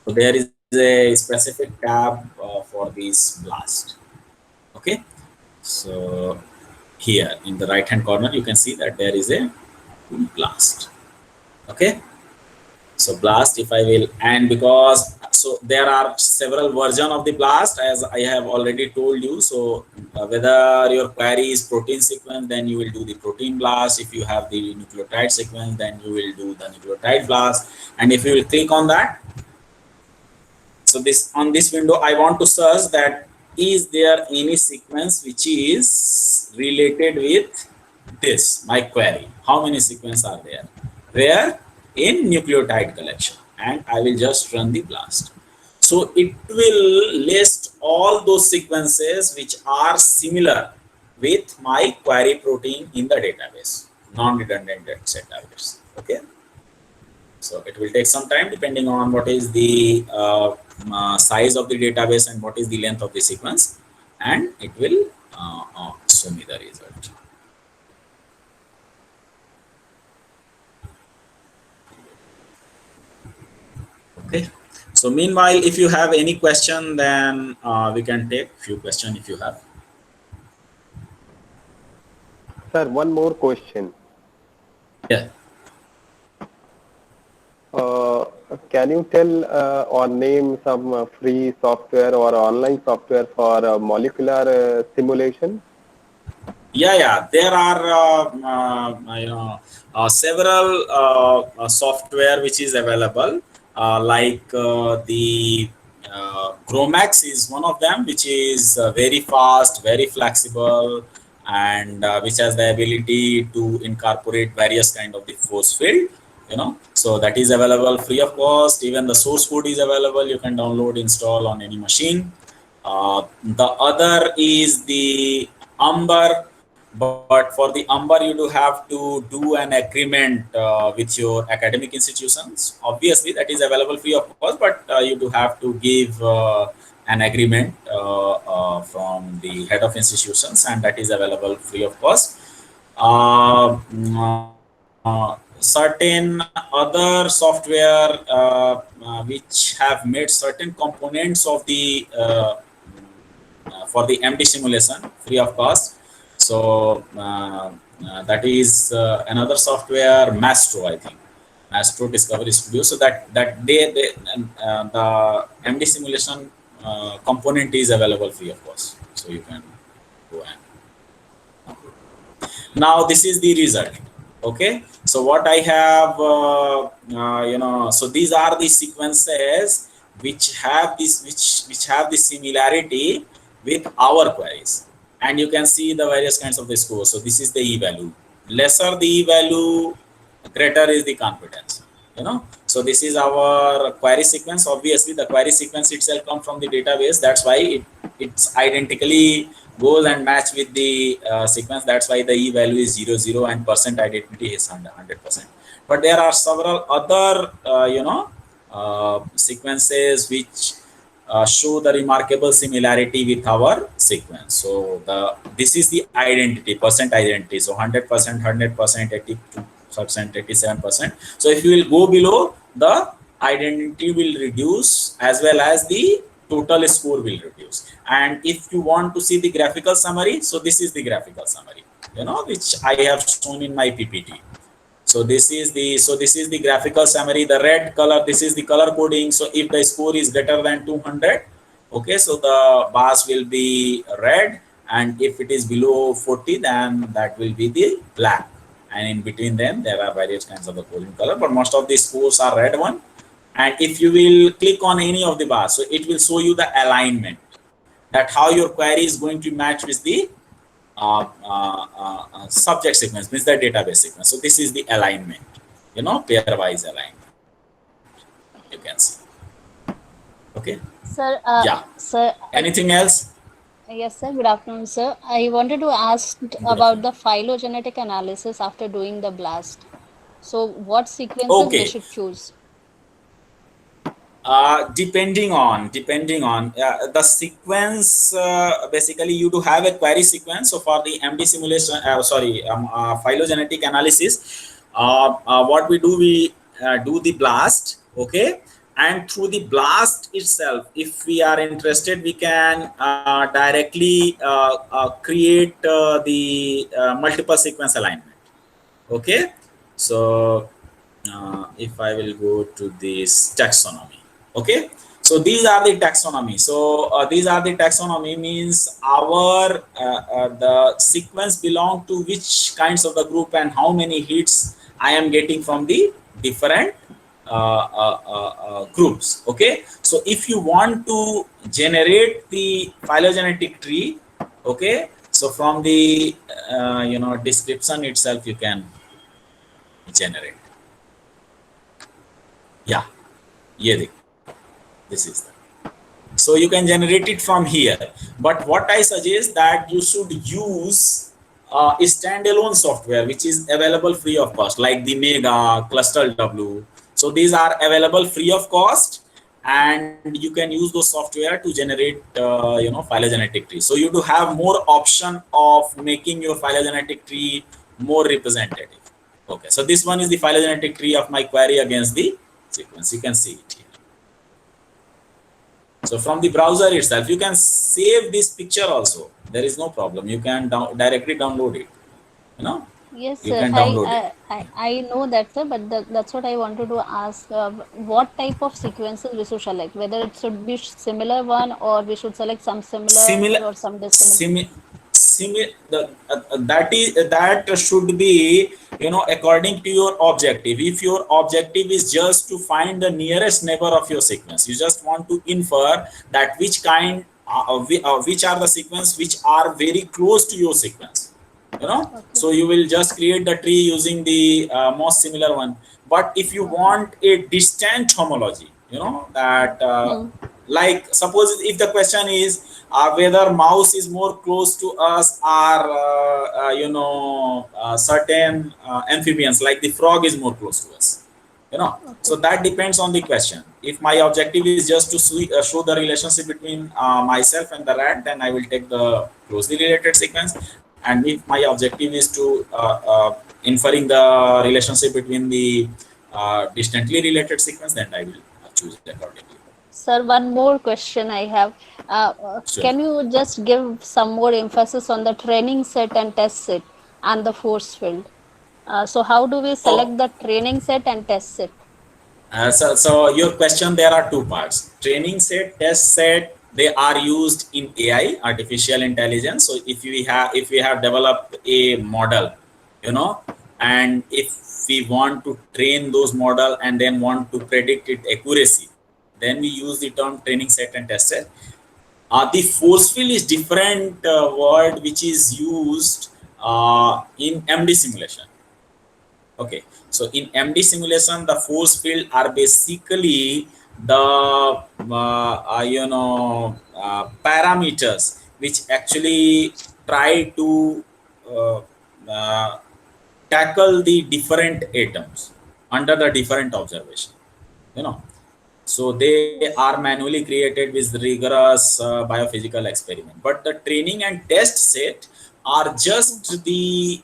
so there is a specific tab for this blast. Okay, so here in the right hand corner you can see that there is a blast. Okay, so blast, if I will, and because so there are several versions of the blast, as I have already told you. So whether your query is protein sequence, then you will do the protein blast. If you have the nucleotide sequence, then you will do the nucleotide blast. And if you will click on that, so this on this window I want to search that is there any sequence which is related with this my query. How many sequences are there? Where? In nucleotide collection, and I will just run the blast. So it will list all those sequences which are similar with my query protein in the database, non-redundant database. Okay, so it will take some time depending on what is the size of the database and what is the length of the sequence, and it will show me the result. Okay, so meanwhile, if you have any question, then we can take few questions if you have. Sir, one more question. Yeah. Can you tell or name some free software or online software for molecular simulation? Yeah, there are several software which is available, like the Chromax is one of them, which is very fast, very flexible, and which has the ability to incorporate various kind of the force field. So that is available free of cost. Even the source code is available. You can download, install on any machine. The other is the Umber, but for the Umber you do have to do an agreement with your academic institutions. Obviously that is available free of cost, but you do have to give an agreement from the head of institutions, and that is available free of cost. Certain other software which have made certain components of the for the MD simulation free of cost. So that is another software, Mastro, I think, Mastro Discovery Studio. So that they the MD simulation component is available free of cost. So you can go and now this is the result. Okay, so what I have so these are the sequences which have this which have the similarity with our queries, and you can see the various kinds of the scores. So this is the e-value. Lesser the e-value, greater is the confidence. So this is our query sequence. Obviously the query sequence itself comes from the database, that's why it's identically goes and match with the sequence. That's why the e-value is 00 and percent identity is 100%. But there are several other sequences which show the remarkable similarity with our sequence. So this is the identity, percent identity. So 100%, 100%, 82%, 87%. So if you will go below, the identity will reduce as well as the total score will reduce. And if you want to see the graphical summary, so this is the graphical summary, which I have shown in my PPT. So this is the graphical summary. The red color, this is the color coding. So if the score is greater than 200, okay, so the bars will be red, and if it is below 40, then that will be the black. And in between them, there are various kinds of the coding color, but most of the scores are red one. And if you will click on any of the bars, so it will show you the alignment, that how your query is going to match with the subject sequence, means the database sequence. So this is the alignment, pairwise alignment, you can see. Okay. Sir, yeah. Sir. Anything else? Yes, sir. Good afternoon, sir. I wanted to ask about the phylogenetic analysis after doing the blast. So what sequences we should choose? Depending on the sequence, basically you do have a query sequence. So for the MD simulation, phylogenetic analysis, what we do, we do the BLAST, okay, and through the BLAST itself, if we are interested, we can directly create the multiple sequence alignment, okay. So if I will go to this taxonomy, okay, so these are the taxonomy. So these are the taxonomy, means our the sequence belong to which kinds of the group and how many hits I am getting from the different groups, okay. So if you want to generate the phylogenetic tree, okay, so from the description itself you can generate. Yeah, ये देखो, this is that. So you can generate it from here. But what I suggest that you should use a standalone software which is available free of cost, like the Mega, Cluster W. So these are available free of cost, and you can use those software to generate phylogenetic tree. So you do have more option of making your phylogenetic tree more representative. Okay, so this one is the phylogenetic tree of my query against the sequence. You can see it here. So from the browser itself, you can save this picture also. There is no problem. You can directly download it. You know. Yes, You sir. can download it. I know that, sir, but that's what I wanted to ask. What type of sequences we should select? Whether it should be similar one, or we should select some similar Similar, or some dissimilar. that should be according to your objective. If your objective is just to find the nearest neighbor of your sequence, you just want to infer that which are the sequence which are very close to your sequence, Okay. so you will just create the tree using the most similar one. But if you want a distant homology, that like suppose if the question is whether mouse is more close to us, or certain amphibians like the frog is more close to us, so that depends on the question. If my objective is just to show the relationship between myself and the rat, then I will take the closely related sequence. And if my objective is to inferring the relationship between the distantly related sequence, then I will choose it accordingly. Sir, one more question I have. Sure. Can you just give some more emphasis on the training set and test set and the force field? So how do we select the training set and test set? So your question, there are two parts: training set, test set. They are used in AI, artificial intelligence. So if we have developed a model, and if we want to train those model and then want to predict its accuracy, then we use the term training set and test set. The force field is different word which is used in MD simulation. Okay, so in MD simulation, the force field are basically the parameters which actually try to tackle the different atoms under the different observation. So they are manually created with rigorous biophysical experiment. But the training and test set are just the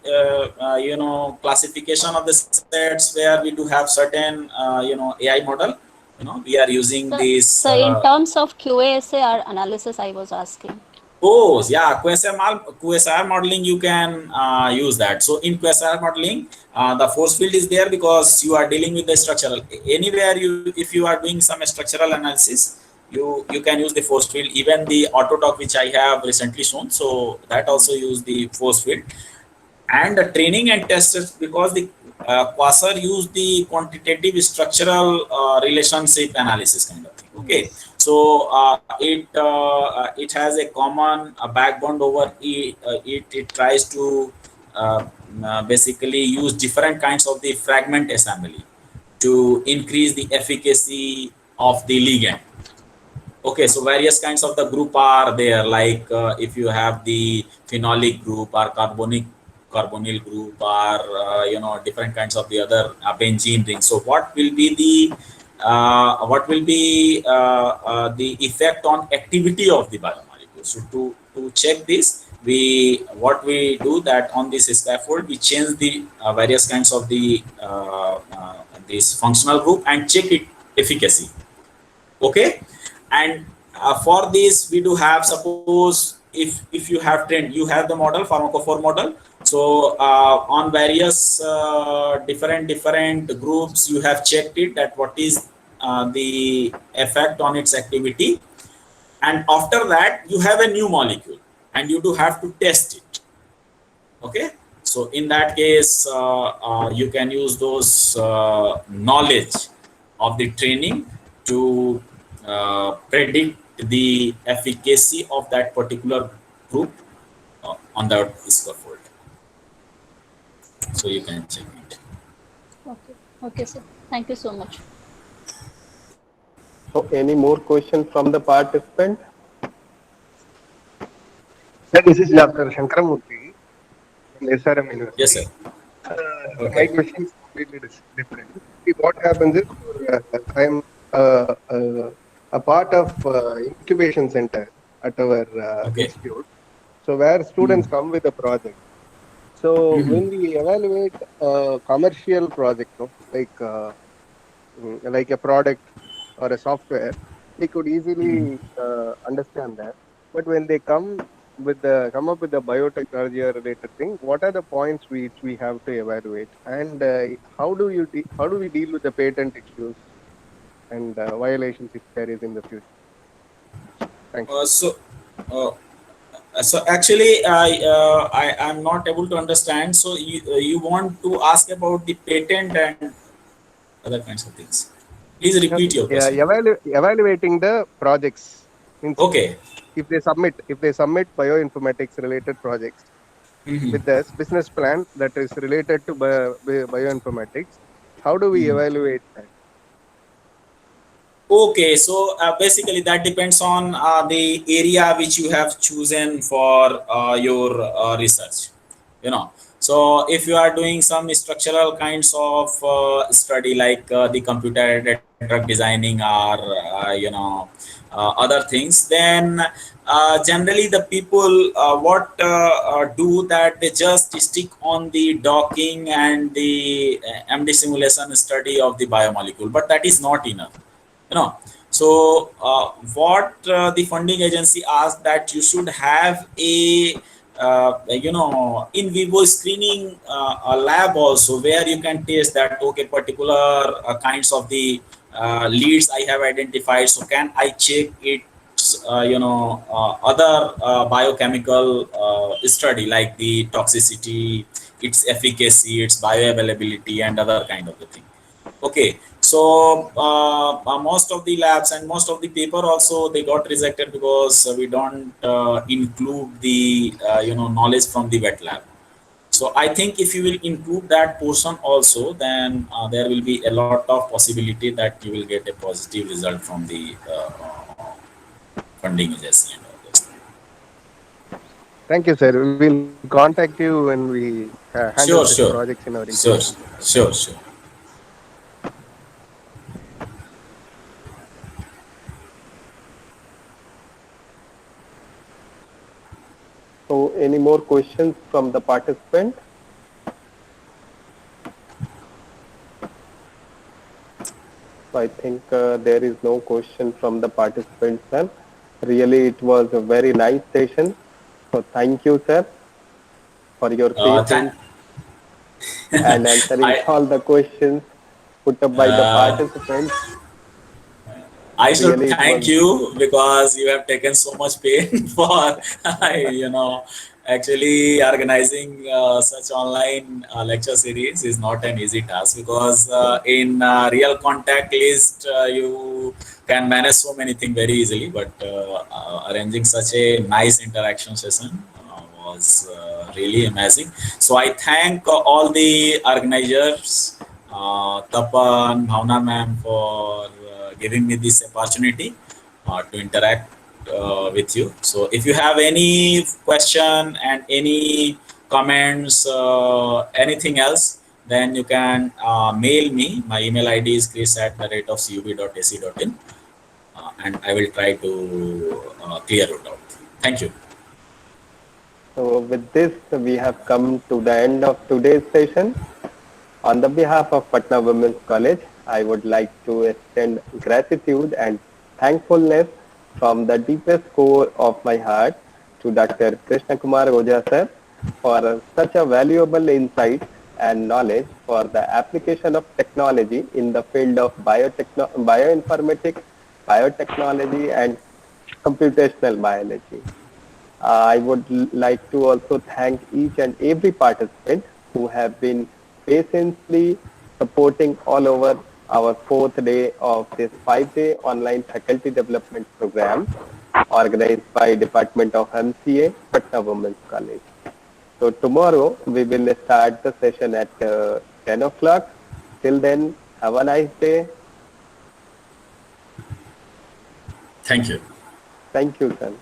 classification of the sets where we do have certain AI model. We are using this. So in terms of QASA analysis, I was asking. Oh yeah, QSR modeling, you can use that. So in QSR modeling, the force field is there because you are dealing with the structural. Anywhere if you are doing some structural analysis, you can use the force field. Even the Autodoc which I have recently shown, so that also use the force field. And the training and tests, because the Quasar use the quantitative structural relationship analysis kind of thing. Okay. So it has a common backbone over it. It tries to basically use different kinds of the fragment assembly to increase the efficacy of the ligand. Okay, so various kinds of the group are there, like if you have the phenolic group or carbonyl group, or different kinds of the other benzene rings. So what will be the what will be the effect on activity of the biomolecule. So to check this, what we do that on this scaffold, we change the various kinds of the this functional group and check it efficacy. Okay, and for this we do have, suppose if you have trained, you have the model, pharmacophore model. So on various different groups, you have checked it that what is the effect on its activity, and after that you have a new molecule and you do have to test it. Okay, so in that case you can use those knowledge of the training to predict the efficacy of that particular group on that scaffold. So you can check it. Okay. Okay, sir. Thank you so much. So any more questions from the participant? Sir, this is Dr. Shankaramurthy from SRM University. Yes, sir. Okay. My question is completely different. See, what happens is, I am a part of incubation center at our Okay. institute. So where students come with a project. So when we evaluate a commercial project, no, like a product or a software, they could easily understand that. But when they come up with the biotechnology or related thing, what are the points which we have to evaluate, and how do we deal with the patent issues and violations if there is in the future? Thanks. So actually, I'm not able to understand. So you want to ask about the patent and other kinds of things. Please repeat your question. Evaluating the projects. Means Okay. if they submit bioinformatics related projects with this business plan that is related to bioinformatics, how do we evaluate that? Okay, so basically that depends on the area which you have chosen for your research. So if you are doing some structural kinds of study, like the computer-aided drug designing or other things, then generally the people do that they just stick on the docking and the MD simulation study of the biomolecule, but that is not enough. So what the funding agency asked, that you should have a in vivo screening a lab also, where you can test that, okay, particular kinds of the leads I have identified, so can I check it other biochemical study, like the toxicity, its efficacy, its bioavailability, and other kind of the thing. Okay, so most of the labs and most of the paper also, they got rejected because we don't include the knowledge from the wet lab. So I think if you will include that portion also, then there will be a lot of possibility that you will get a positive result from the funding agency and all those things. Thank you, sir. We will contact you when we handle this project in our institute. Sure. So any more questions from the participant? So I think there is no question from the participants, sir. Really, it was a very nice session. So thank you, sir, for your patience and answering all the questions put up by the participants. I should thank you, because you have taken so much pain for actually organizing such online lecture series is not an easy task, because in real contact list you can manage so many things very easily, but arranging such a nice interaction session was really amazing. So I thank all the organizers, Tapan, Bhavna ma'am, for giving me this opportunity to interact with you. So if you have any question and any comments, anything else, then you can mail me. My email ID is chris@cub.ac.in, and I will try to clear it out. Thank you. So with this, we have come to the end of today's session. On the behalf of Patna Women's College, I would like to extend gratitude and thankfulness from the deepest core of my heart to Dr. Krishna Kumar Ojha sir for such a valuable insight and knowledge for the application of technology in the field of bioinformatics, biotechnology, and computational biology. I would like to also thank each and every participant who have been patiently supporting all over our fourth day of this 5-day online faculty development program organized by Department of MCA, Patna Women's College. So tomorrow we will start the session at 10 o'clock. Till then, have a nice day. Thank you. Thank you, sir.